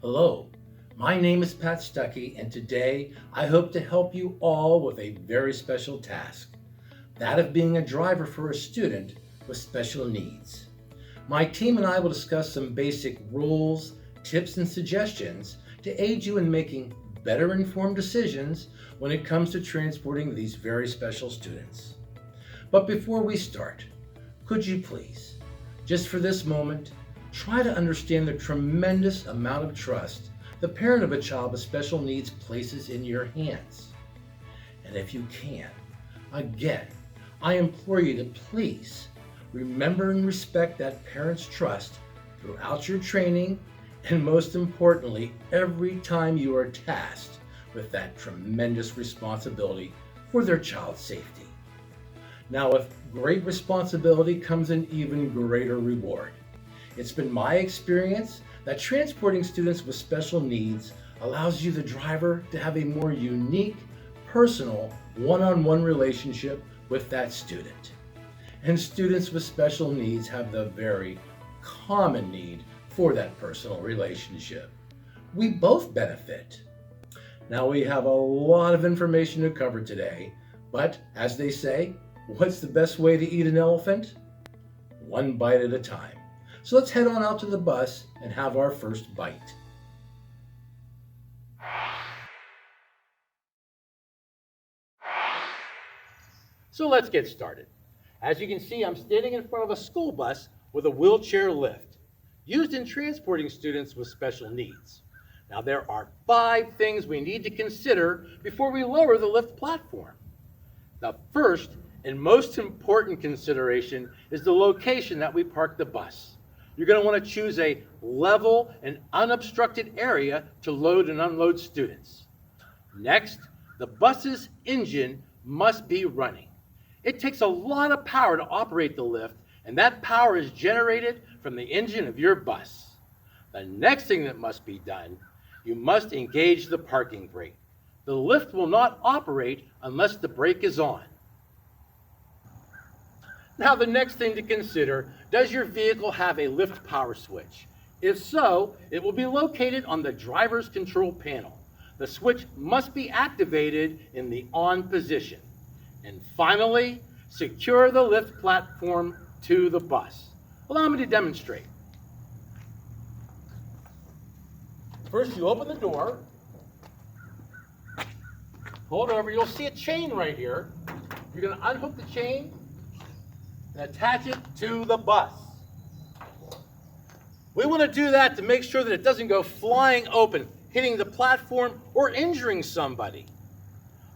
Hello, my name is Pat Stuckey, and today I hope to help you all with a very special task, that of being a driver for a student with special needs. My team and I will discuss some basic rules, tips, and suggestions to aid you in making better informed decisions when it comes to transporting these very special students. But before we start, could you please, just for this moment, try to understand the tremendous amount of trust the parent of a child with special needs places in your hands. And if you can, again, I implore you to please remember and respect that parent's trust throughout your training, and most importantly, every time you are tasked with that tremendous responsibility for their child's safety. Now, with great responsibility comes an even greater reward. It's been my experience that transporting students with special needs allows you, the driver, to have a more unique, personal, one-on-one relationship with that student. And students with special needs have the very common need for that personal relationship. We both benefit. Now, we have a lot of information to cover today, but as they say, what's the best way to eat an elephant? One bite at a time. So let's head on out to the bus and have our first bite. So let's get started. As you can see, I'm standing in front of a school bus with a wheelchair lift, used in transporting students with special needs. Now, there are 5 things we need to consider before we lower the lift platform. The first and most important consideration is the location that we park the bus. You're going to want to choose a level and unobstructed area to load and unload students. Next, the bus's engine must be running. It takes a lot of power to operate the lift, and that power is generated from the engine of your bus. The next thing that must be done, you must engage the parking brake. The lift will not operate unless the brake is on. Now, the next thing to consider, does your vehicle have a lift power switch? If so, it will be located on the driver's control panel. The switch must be activated in the on position. And finally, secure the lift platform to the bus. Allow me to demonstrate. First, you open the door, hold over, you'll see a chain right here. You're going to unhook the chain and attach it to the bus. We want to do that to make sure that it doesn't go flying open, hitting the platform or injuring somebody.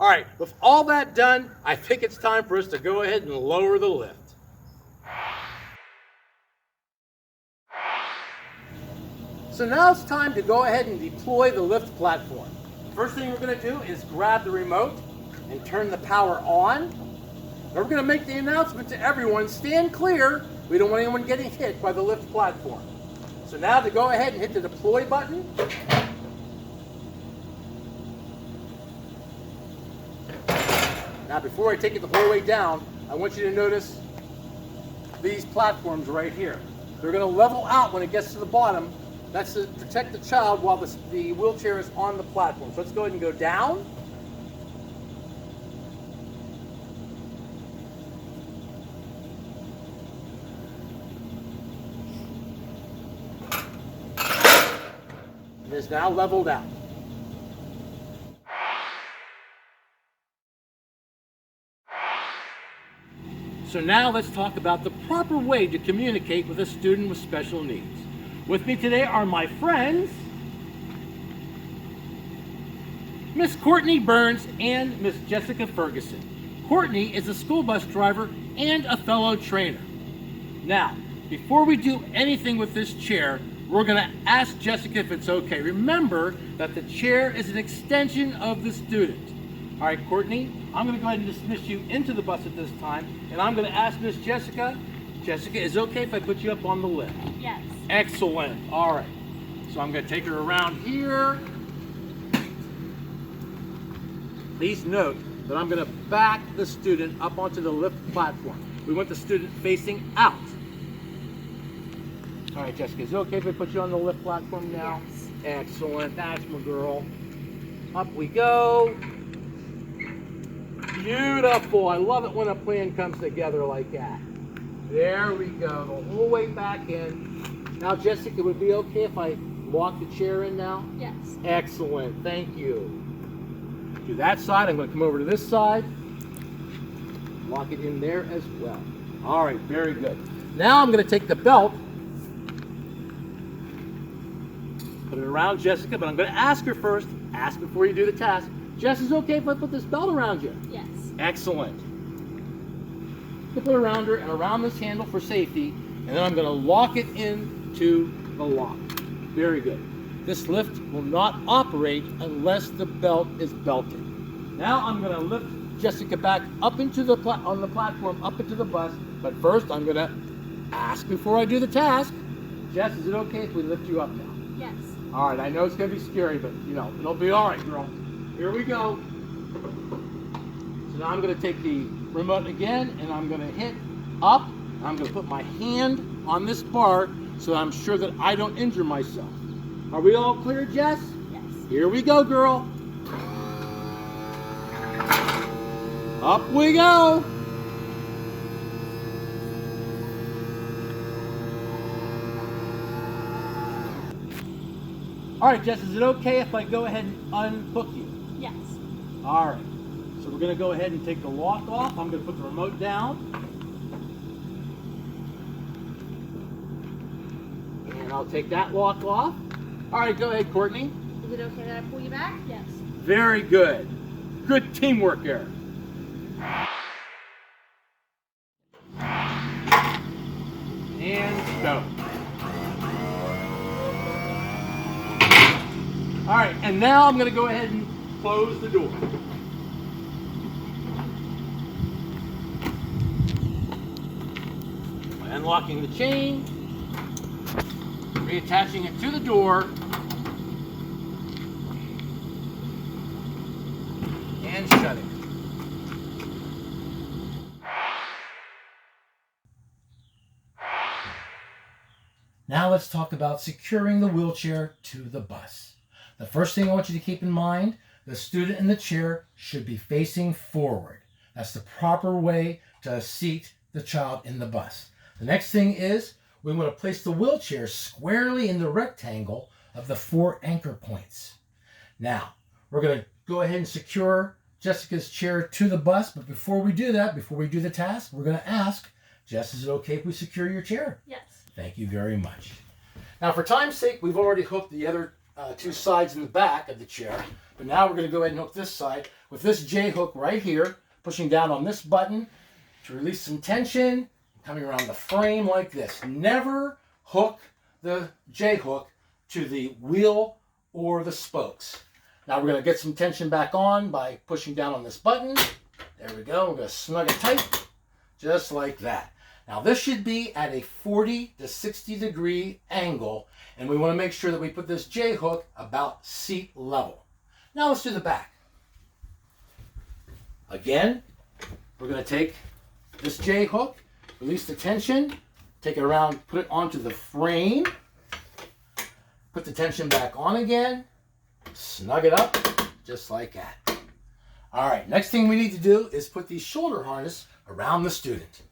All right, with all that done, I think it's time for us to go ahead and lower the lift. So now it's time to go ahead and deploy the lift platform. First thing we're going to do is grab the remote and turn the power on. We're going to make the announcement to everyone, stand clear. We don't want anyone getting hit by the lift platform. So now to go ahead and hit the deploy button. Now, before I take it the whole way down, I want you to notice these platforms right here. They're going to level out when it gets to the bottom. That's to protect the child while the wheelchair is on the platform. So let's go ahead and go down. It is now leveled out. So now let's talk about the proper way to communicate with a student with special needs. With me today are my friends, Miss Courtney Burns and Miss Jessica Ferguson. Courtney is a school bus driver and a fellow trainer. Now, before we do anything with this chair, we're going to ask Jessica if it's okay. Remember that the chair is an extension of the student. All right, Courtney, I'm going to go ahead and dismiss you into the bus at this time, and I'm going to ask Miss Jessica, is it okay if I put you up on the lift? Yes. Excellent. All right. So I'm going to take her around here. Please note that I'm going to back the student up onto the lift platform. We want the student facing out. All right, Jessica, is it okay if I put you on the lift platform now? Yes. Excellent. That's my girl. Up we go. Beautiful. I love it when a plan comes together like that. There we go. The whole way back in. Now, Jessica, would it be okay if I walk the chair in now? Yes. Excellent. Thank you. Do that side. I'm going to come over to this side. Lock it in there as well. All right. Very good. Now I'm going to take the belt. Put it around Jessica, but I'm going to ask her first. Ask before you do the task. Jess, is it okay if I put this belt around you? Yes. Excellent. Put it around her and around this handle for safety, and then I'm going to lock it into the lock. Very good. This lift will not operate unless the belt is belted. Now I'm going to lift Jessica back up into the on the platform, up into the bus. But first, I'm going to ask before I do the task. Jess, is it okay if we lift you up now? Yes. All right. I know it's going to be scary, but you know it'll be all right, girl. Here we go. So now I'm going to take the remote again, and I'm going to hit up. I'm going to put my hand on this bar so I'm sure that I don't injure myself. Are we all clear, Jess? Yes. Here we go, girl. Up we go. All right, Jess, is it okay if I go ahead and unhook you? Yes. All right. So we're going to go ahead and take the lock off. I'm going to put the remote down. And I'll take that lock off. All right, go ahead, Courtney. Is it okay that I pull you back? Yes. Very good. Good teamwork there. And go. All right, and now I'm going to go ahead and close the door. Unlocking the chain, reattaching it to the door, and shutting. Now let's talk about securing the wheelchair to the bus. The first thing I want you to keep in mind, the student in the chair should be facing forward. That's the proper way to seat the child in the bus. The next thing is we want to place the wheelchair squarely in the rectangle of the 4 anchor points. Now, we're going to go ahead and secure Jessica's chair to the bus, but before we do that, before we do the task, we're going to ask, Jess, is it okay if we secure your chair? Yes. Thank you very much. Now, for time's sake, we've already hooked the other 2 sides in the back of the chair, but now we're going to go ahead and hook this side with this J hook right here, pushing down on this button to release some tension, coming around the frame like this. Never hook the J hook to the wheel or the spokes. Now we're going to get some tension back on by pushing down on this button. There we go. We're going to snug it tight, just like that. Now this should be at a 40 to 60 degree angle, and we want to make sure that we put this J hook about seat level. Now let's do the back. Again, we're going to take this J hook, release the tension, take it around, put it onto the frame, put the tension back on again, snug it up, just like that. All right, next thing we need to do is put the shoulder harness around the student.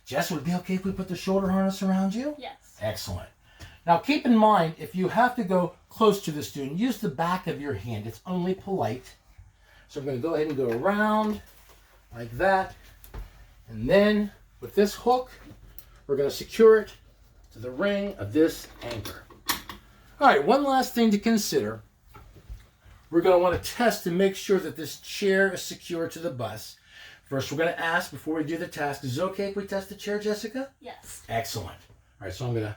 Jess, would it be okay if we put the shoulder harness around you? Yes. Excellent. Now keep in mind, if you have to go close to the student, use the back of your hand. It's only polite. So I'm going to go ahead and go around like that, and then with this hook, we're going to secure it to the ring of this anchor. All right, one last thing to consider. We're going to want to test to make sure that this chair is secure to the bus. First, we're going to ask before we do the task, is it okay if we test the chair, Jessica? Yes. Excellent. All right, so I'm going to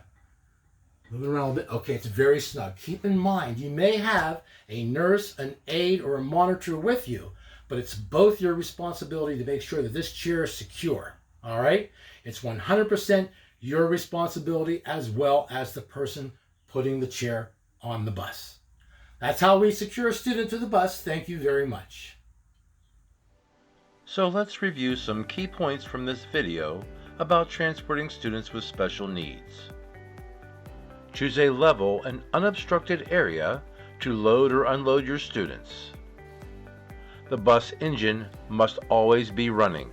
move it around a bit. Okay, it's very snug. Keep in mind, you may have a nurse, an aide, or a monitor with you, but it's both your responsibility to make sure that this chair is secure. All right? It's 100% your responsibility as well as the person putting the chair on the bus. That's how we secure a student to the bus. Thank you very much. So let's review some key points from this video about transporting students with special needs. Choose a level and unobstructed area to load or unload your students. The bus engine must always be running.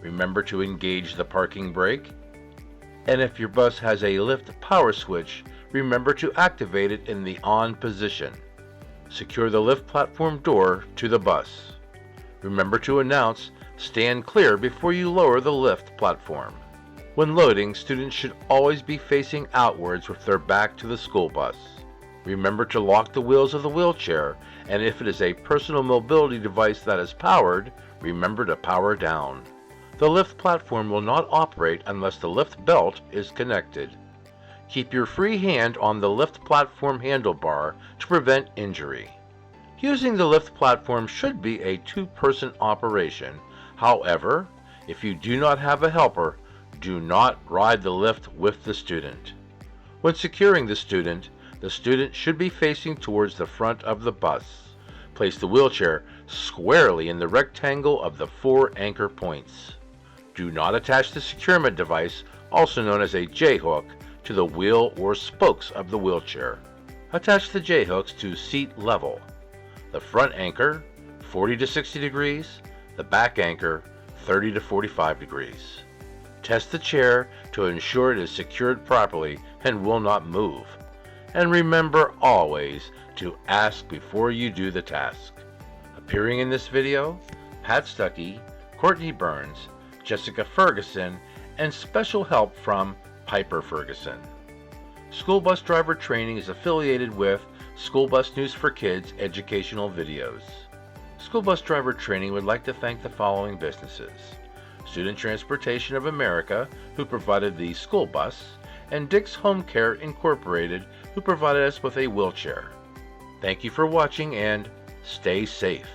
Remember to engage the parking brake. And if your bus has a lift power switch, remember to activate it in the on position. Secure the lift platform door to the bus. Remember to announce, "Stand clear" before you lower the lift platform. When loading, students should always be facing outwards with their back to the school bus. Remember to lock the wheels of the wheelchair, and if it is a personal mobility device that is powered, remember to power down. The lift platform will not operate unless the lift belt is connected. Keep your free hand on the lift platform handlebar to prevent injury. Using the lift platform should be a two-person operation. However, if you do not have a helper, do not ride the lift with the student. When securing the student should be facing towards the front of the bus. Place the wheelchair squarely in the rectangle of the 4 anchor points. Do not attach the securement device, also known as a J-hook, to the wheel or spokes of the wheelchair. Attach the J-hooks to seat level. The front anchor 40 to 60 degrees, the back anchor 30 to 45 degrees. Test the chair to ensure it is secured properly and will not move. And remember always to ask before you do the task. Appearing in this video, Pat Stuckey, Courtney Burns, Jessica Ferguson, and special help from Piper Ferguson. School Bus Driver Training is affiliated with School Bus News for Kids educational videos. School Bus Driver Training would like to thank the following businesses: Student Transportation of America, who provided the school bus, and Dick's Home Care Incorporated, who provided us with a wheelchair. Thank you for watching and stay safe.